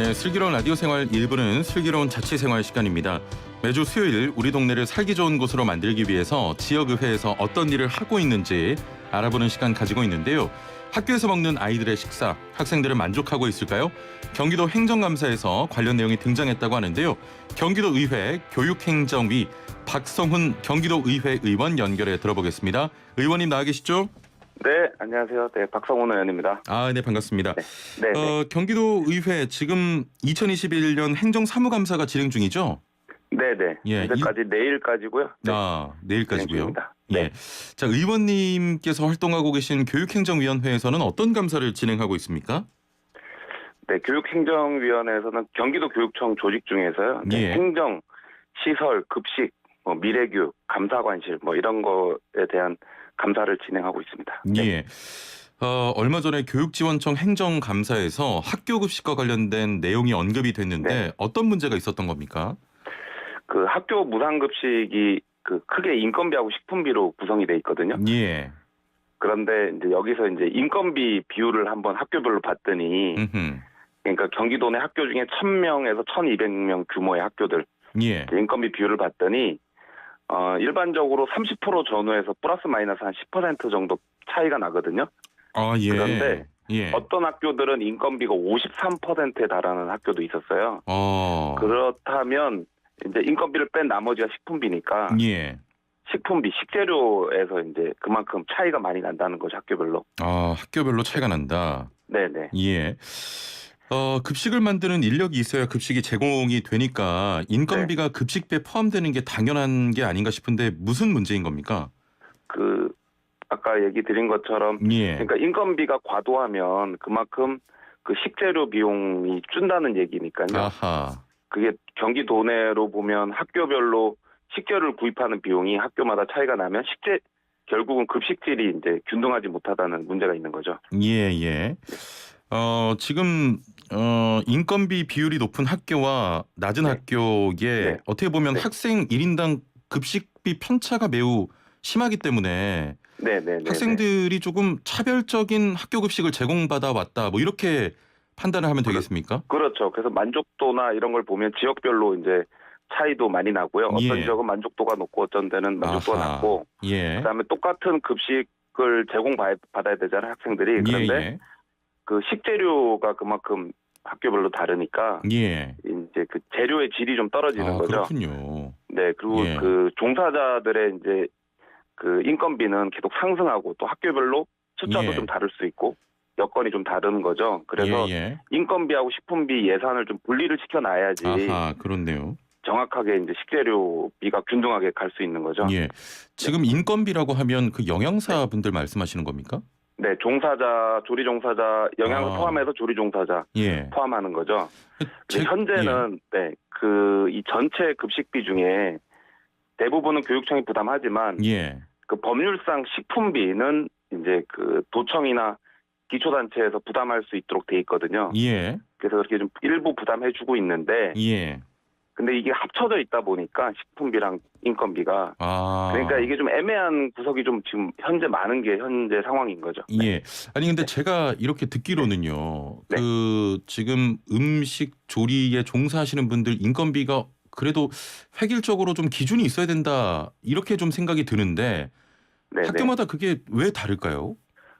네, 슬기로운 라디오 생활 1부는 슬기로운 자취생활 시간입니다. 매주 수요일 우리 동네를 살기 좋은 곳으로 만들기 위해서 지역의회에서 어떤 일을 하고 있는지 알아보는 시간 가지고 있는데요. 학교에서 먹는 아이들의 식사, 학생들은 만족하고 있을까요? 경기도 행정감사에서 관련 내용이 등장했다고 하는데요. 경기도의회 교육행정위 박성훈 경기도의회 의원 연결해 들어보겠습니다. 의원님 나와 계시죠? 네, 안녕하세요. 네, 박성훈 의원입니다. 네, 반갑습니다. 네. 경기도의회 지금 2021년 행정사무감사가 진행 중이죠? 네네. 예, 현재까지 내일까지고요. 네. 내일까지고요. 네. 예. 자, 의원님께서 활동하고 계신 교육행정위원회에서는 어떤 감사를 진행하고 있습니까? 네, 교육행정위원회에서는 경기도 교육청 조직 중에서요. 네, 예. 행정, 시설, 급식, 미래교육, 감사관실 이런 거에 대한 감사를 진행하고 있습니다. 네. 예. 얼마 전에 교육지원청 행정감사에서 학교급식과 관련된 내용이 언급이 됐는데 네. 어떤 문제가 있었던 겁니까? 그 학교 무상급식이 크게 인건비하고 식품비로 구성이 돼 있거든요. 예. 그런데 이제 여기서 이제 인건비 비율을 한번 학교별로 봤더니 음흠. 그러니까 경기도 내 학교 중에 1,000명에서 1,200명 규모의 학교들 예. 인건비 비율을 봤더니 일반적으로 30% 전후에서 플러스 마이너스 한 10% 정도 차이가 나거든요. 예. 그런데 예. 어떤 학교들은 인건비가 53%에 달하는 학교도 있었어요. 그렇다면 이제 인건비를 뺀 나머지가 식품비니까 예. 식품비, 식재료에서 이제 그만큼 차이가 많이 난다는 거죠, 학교별로. 학교별로 차이가 난다. 네네. 예. 급식을 만드는 인력이 있어야 급식이 제공이 되니까 인건비가 급식비에 포함되는 게 당연한 게 아닌가 싶은데 무슨 문제인 겁니까? 아까 얘기 드린 것처럼 예. 그러니까 인건비가 과도하면 그만큼 그 식재료 비용이 준다는 얘기니까요. 아하. 그게 경기도 내로 보면 학교별로 식재료를 구입하는 비용이 학교마다 차이가 나면 결국은 급식질이 이제 균등하지 못하다는 문제가 있는 거죠. 예. 지금 인건비 비율이 높은 학교와 낮은 학교에 어떻게 보면 학생 1인당 급식비 편차가 매우 심하기 때문에 학생들이 조금 차별적인 학교 급식을 제공받아 왔다. 이렇게 판단을 하면 되겠습니까? 그렇죠. 그래서 만족도나 이런 걸 보면 지역별로 이제 차이도 많이 나고요. 어떤 지역은 만족도가 높고 어떤 데는 만족도가 낮고. 그다음에 똑같은 급식을 제공받아야 되잖아요, 학생들이. 그런데 그 식재료가 그만큼 학교별로 다르니까 이제 그 재료의 질이 좀 떨어지는 거죠. 그렇군요. 네, 그리고 그 종사자들의 이제 그 인건비는 계속 상승하고 또 학교별로 숫자도 좀 다를 수 있고 여건이 좀 다른 거죠. 그래서 인건비하고 식품비 예산을 좀 분리를 시켜놔야지. 그렇네요. 정확하게 이제 식재료비가 균등하게 갈 수 있는 거죠. 예. 지금 인건비라고 하면 그 영양사분들 말씀하시는 겁니까? 네, 종사자, 조리 종사자, 영양사 포함해서 조리 종사자 포함하는 거죠. 현재는 이 전체 급식비 중에 대부분은 교육청이 부담하지만 그 법률상 식품비는 이제 그 도청이나 기초단체에서 부담할 수 있도록 돼 있거든요. 그래서 그렇게 좀 일부 부담해주고 있는데, 근데 이게 합쳐져 있다 보니까 식품비랑 인건비가 그러니까 이게 좀 애매한 구석이 좀 지금 현재 많은 게 현재 상황인 거죠. 아니 근데 제가 이렇게 듣기로는요. 지금 음식 조리에 종사하시는 분들 인건비가 그래도 획일적으로 좀 기준이 있어야 된다 이렇게 좀 생각이 드는데 학교마다 그게 왜 다를까요?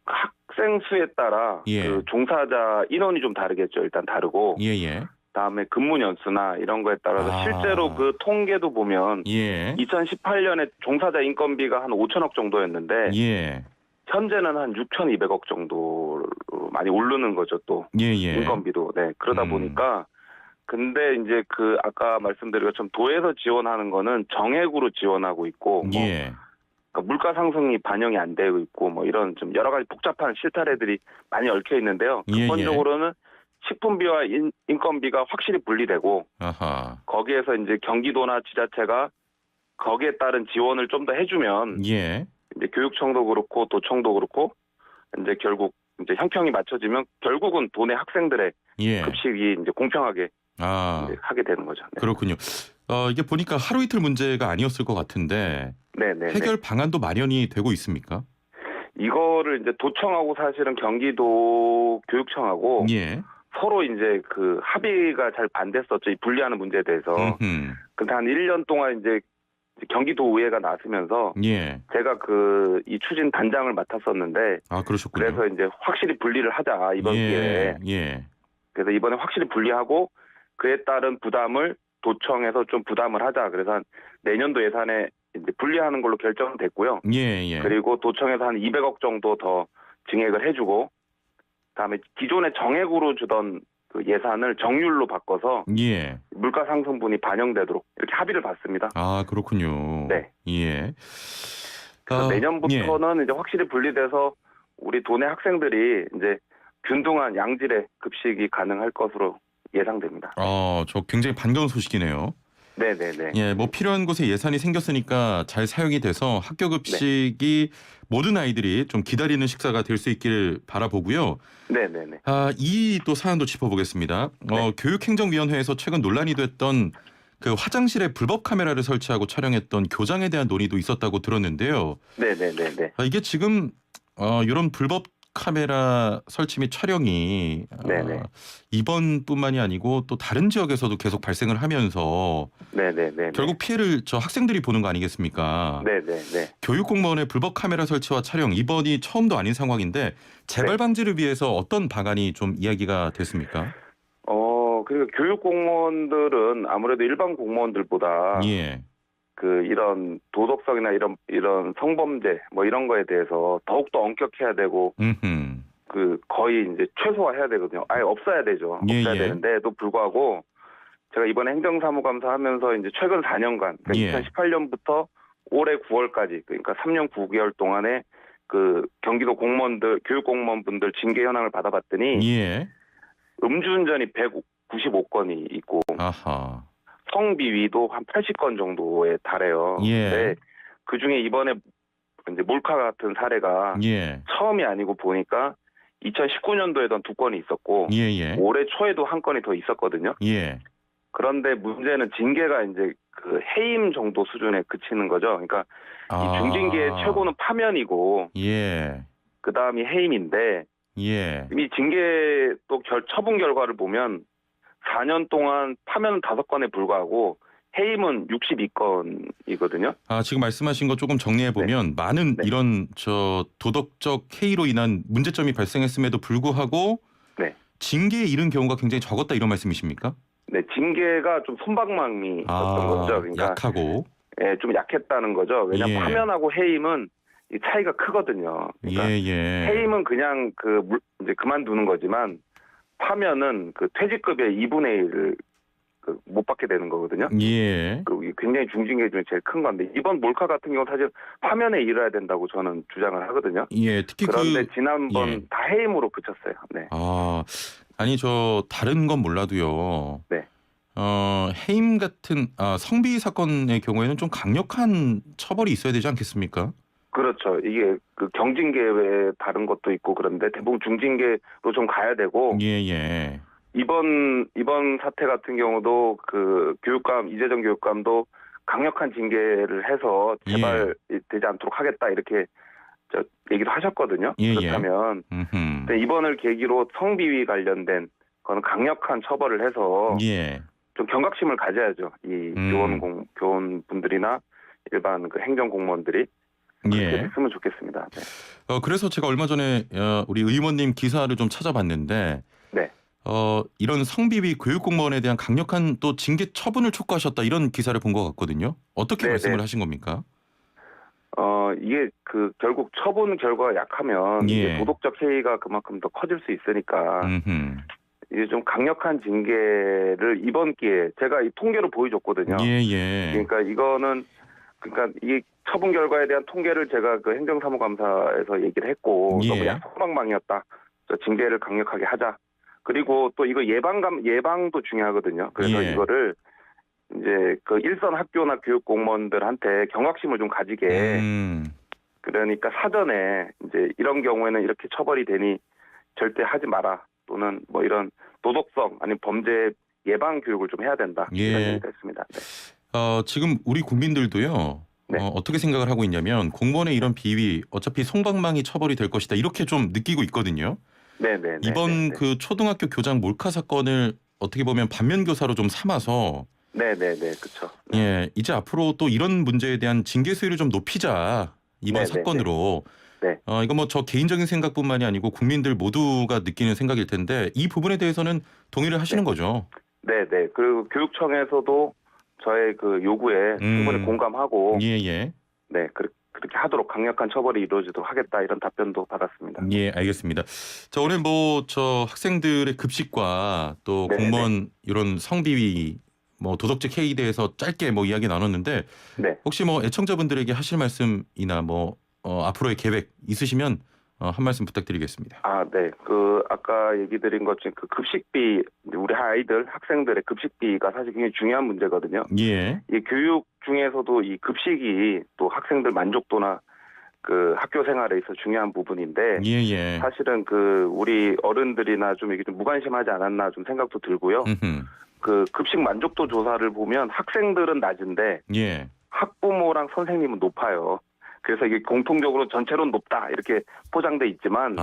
학생 수에 따라 그 종사자 인원이 좀 다르겠죠. 일단 다르고 다음에 근무 연수나 이런 거에 따라서 실제로 그 통계도 보면 2018년에 종사자 인건비가 한 5천억 정도였는데 현재는 한 6,200억 정도로 많이 오르는 거죠. 또 인건비도. 그러다 보니까 근데 이제 그 아까 말씀드린 것처럼 도에서 지원하는 거는 정액으로 지원하고 있고 그러니까 물가 상승이 반영이 안 되고 있고 이런 좀 여러 가지 복잡한 실타래들이 많이 얽혀 있는데요. 근본적으로는 식품비와 인건비가 확실히 분리되고 거기에서 이제 경기도나 지자체가 거기에 따른 지원을 좀 더 해주면 이제 교육청도 그렇고 도청도 그렇고 이제 결국 이제 형평이 맞춰지면 결국은 도내 학생들의 급식이 이제 공평하게 이제 하게 되는 거죠. 그렇군요. 이게 보니까 하루 이틀 문제가 아니었을 것 같은데 해결 방안도 마련이 되고 있습니까? 이거를 이제 도청하고 사실은 경기도 교육청하고 서로 이제 그 합의가 잘 안 됐었죠. 이 분리하는 문제에 대해서. 근데 한 1년 동안 이제 경기도의회가 나서면서 예. 제가 이 추진 단장을 맡았었는데 아, 그러셨군요. 그래서 이제 확실히 분리를 하자 이번 기회에. 예. 그래서 이번에 확실히 분리하고 그에 따른 부담을 도청에서 좀 부담을 하자. 그래서 한 내년도 예산에 이제 분리하는 걸로 결정됐고요. 예. 그리고 도청에서 한 200억 정도 더 증액을 해주고, 그다음에 기존에 정액으로 주던 그 예산을 정률로 바꿔서 예. 물가 상승분이 반영되도록 이렇게 합의를 봤습니다. 아, 그렇군요. 네. 예. 그래서 내년부터는 이제 확실히 분리돼서 우리 도내 학생들이 이제 균등한 양질의 급식이 가능할 것으로 예상됩니다. 저 굉장히 반가운 소식이네요. 네네네. 예, 뭐 필요한 곳에 예산이 생겼으니까 잘 사용이 돼서 학교 급식이 모든 아이들이 좀 기다리는 식사가 될 수 있기를 바라보고요. 네네네. 이 또 사안도 짚어보겠습니다. 교육행정위원회에서 최근 논란이 됐던 그 화장실에 불법 카메라를 설치하고 촬영했던 교장에 대한 논의도 있었다고 들었는데요. 네네네. 이게 지금 이런 불법 카메라 설치 및 촬영이 이번뿐만이 아니고 또 다른 지역에서도 계속 발생을 하면서 결국 피해를 저 학생들이 보는 거 아니겠습니까? 네네네. 교육공무원의 불법 카메라 설치와 촬영 이번이 처음도 아닌 상황인데 재발 방지를 위해서 어떤 방안이 좀 이야기가 됐습니까? 그리고 교육공무원들은 아무래도 일반 공무원들보다 이런 도덕성이나 이런 성범죄 뭐 이런 거에 대해서 더욱더 엄격해야 되고 거의 이제 최소화해야 되거든요. 아예 없어야 되죠. 없어야 되는데도 불구하고 제가 이번에 행정사무감사 하면서 이제 최근 4년간 그러니까 2018년부터 올해 9월까지 그러니까 3년 9개월 동안에 그 경기도 공무원들 교육공무원분들 징계 현황을 받아봤더니 음주운전이 195건이 있고 성비위도 한 80건 정도에 달해요. 네. 그 중에 이번에 이제 몰카 같은 사례가 처음이 아니고 보니까 2019년도에도 2건이 있었고 올해 초에도 1건이 더 있었거든요. 그런데 문제는 징계가 이제 그 해임 정도 수준에 그치는 거죠. 그러니까 이 중징계의 최고는 파면이고 그 다음이 해임인데 이 징계 또 처분 결과를 보면 4년 동안 파면은 5건에 불과하고 해임은 62건이거든요. 지금 말씀하신 거 조금 정리해 보면 많은 이런 도덕적 해이로 인한 문제점이 발생했음에도 불구하고 징계에 이른 경우가 굉장히 적었다 이런 말씀이십니까? 네, 징계가 좀 솜방망이 있었던 거죠. 그러니까 약하고. 좀 약했다는 거죠. 왜냐하면 파면하고 해임은 이 차이가 크거든요. 그러니까 해임은 그냥 이제 그만두는 거지만 파면은 그 퇴직급의 2분의 1을 못 받게 되는 거거든요. 굉장히 중징계 중에 제일 큰 건데 이번 몰카 같은 경우 사실 파면에 이르러야 된다고 저는 주장을 하거든요. 특히 그런데 지난번 다 해임으로 그쳤어요. 네. 아니 다른 건 몰라도요. 해임 같은 성비 사건의 경우에는 좀 강력한 처벌이 있어야 되지 않겠습니까? 그렇죠. 이게 그 경징계 외에 다른 것도 있고 그런데 대부분 중징계로 좀 가야 되고. 이번 사태 같은 경우도 그 이재정 교육감도 강력한 징계를 해서 재발 되지 않도록 하겠다 이렇게 얘기도 하셨거든요. 그렇다면 근데 이번을 계기로 성비위 관련된 거는 강력한 처벌을 해서 좀 경각심을 가져야죠. 이 교원분들이나 일반 그 행정공무원들이 그렇게 됐으면 좋겠습니다. 그래서 제가 얼마 전에 우리 의원님 기사를 좀 찾아봤는데 이런 성비위 교육공무원에 대한 강력한 또 징계 처분을 촉구하셨다 이런 기사를 본 것 같거든요. 어떻게 말씀을 하신 겁니까? 이게 결국 처분 결과가 약하면 이게 도덕적 해이가 그만큼 더 커질 수 있으니까 이게 좀 강력한 징계를 이번 기회에 제가 이 통계로 보여줬거든요. 그러니까 이 처분 결과에 대한 통계를 제가 그 행정사무감사에서 얘기를 했고 너무 소방망이었다. 징계를 강력하게 하자. 그리고 또 이거 예방도 중요하거든요. 그래서 이거를 이제 그 일선 학교나 교육 공무원들한테 경각심을 좀 가지게. 그러니까 사전에 이제 이런 경우에는 이렇게 처벌이 되니 절대 하지 마라. 또는 뭐 이런 도덕성 아니면 범죄 예방 교육을 좀 해야 된다. 이런 얘기가 있습니다. 지금 우리 국민들도요. 어떻게 생각을 하고 있냐면 공무원의 이런 비위 어차피 솜방망이 처벌이 될 것이다 이렇게 좀 느끼고 있거든요. 네네. 이번 그 초등학교 교장 몰카 사건을 어떻게 보면 반면 교사로 좀 삼아서 네네네. 그렇죠. 예, 이제 앞으로 또 이런 문제에 대한 징계 수위를 좀 높이자 이번 네네네. 사건으로. 네. 이거 뭐 저 개인적인 생각뿐만이 아니고 국민들 모두가 느끼는 생각일 텐데 이 부분에 대해서는 동의를 하시는 거죠? 네네. 그리고 교육청에서도 저의 그 요구에 충분히 공감하고 예. 네, 그렇게 하도록 강력한 처벌이 이루어지도록 하겠다 이런 답변도 받았습니다. 예, 알겠습니다. 자, 오늘 뭐 저 학생들의 급식과 또 네네. 공무원 이런 성비위 뭐 도덕적 해이에 대해서 짧게 뭐 이야기 나눴는데 네. 혹시 뭐 애청자분들에게 하실 말씀이나 뭐 앞으로의 계획 있으시면 한 말씀 부탁드리겠습니다. 네. 그 아까 얘기 드린 것 중에 그 급식비, 우리 아이들 학생들의 급식비가 사실 굉장히 중요한 문제거든요. 예. 이 교육 중에서도 이 급식이 또 학생들 만족도나 그 학교 생활에 있어 중요한 부분인데 예. 사실은 그 우리 어른들이나 좀 이게 좀 무관심하지 않았나 좀 생각도 들고요. 그 급식 만족도 조사를 보면 학생들은 낮은데 예. 학부모랑 선생님은 높아요. 그래서 이게 공통적으로 전체로는 높다 이렇게 포장돼 있지만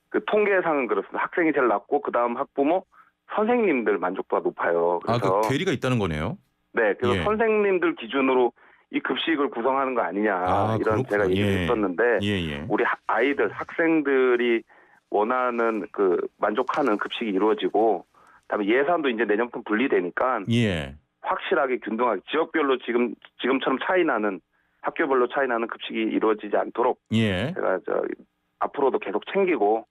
그 통계상은 그렇습니다. 학생이 제일 낮고 그다음 학부모, 선생님들 만족도가 높아요. 그래서 그 괴리가 있다는 거네요. 네, 그래서 선생님들 기준으로 이 급식을 구성하는 거 아니냐 이런 제가 얘기를 했었는데 우리 아이들 학생들이 원하는 그 만족하는 급식이 이루어지고 그다음에 예산도 이제 내년부터 분리되니까 확실하게 균등하게 지역별로 지금처럼 차이 나는 학교별로 차이 나는 급식이 이루어지지 않도록 제가 앞으로도 계속 챙기고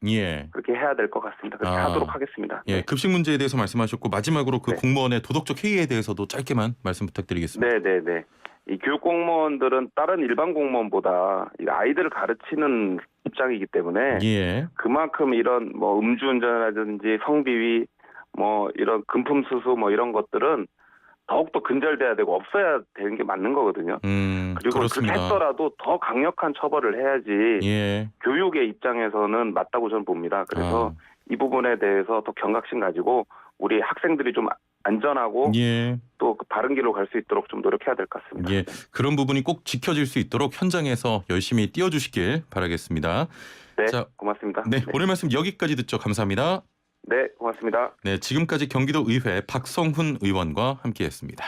그렇게 해야 될 것 같습니다. 그렇게 하도록 하겠습니다. 예, 급식 문제에 대해서 말씀하셨고 마지막으로 그 공무원의 도덕적 해이에 대해서도 짧게만 말씀 부탁드리겠습니다. 네. 이 교육 공무원들은 다른 일반 공무원보다 이 아이들을 가르치는 입장이기 때문에 그만큼 이런 뭐 음주운전이라든지 성비위 뭐 이런 금품 수수 뭐 이런 것들은 더욱더 근절돼야 되고 없어야 되는 게 맞는 거거든요. 그리고 그렇습니다. 그렇게 했더라도 더 강력한 처벌을 해야지 교육의 입장에서는 맞다고 저는 봅니다. 그래서 이 부분에 대해서 더 경각심 가지고 우리 학생들이 좀 안전하고 또 그 바른 길로 갈 수 있도록 좀 노력해야 될 것 같습니다. 그런 부분이 꼭 지켜질 수 있도록 현장에서 열심히 뛰어주시길 바라겠습니다. 네, 고맙습니다. 네, 오늘 말씀 여기까지 듣죠. 감사합니다. 네, 고맙습니다. 네, 지금까지 경기도의회 박성훈 의원과 함께했습니다.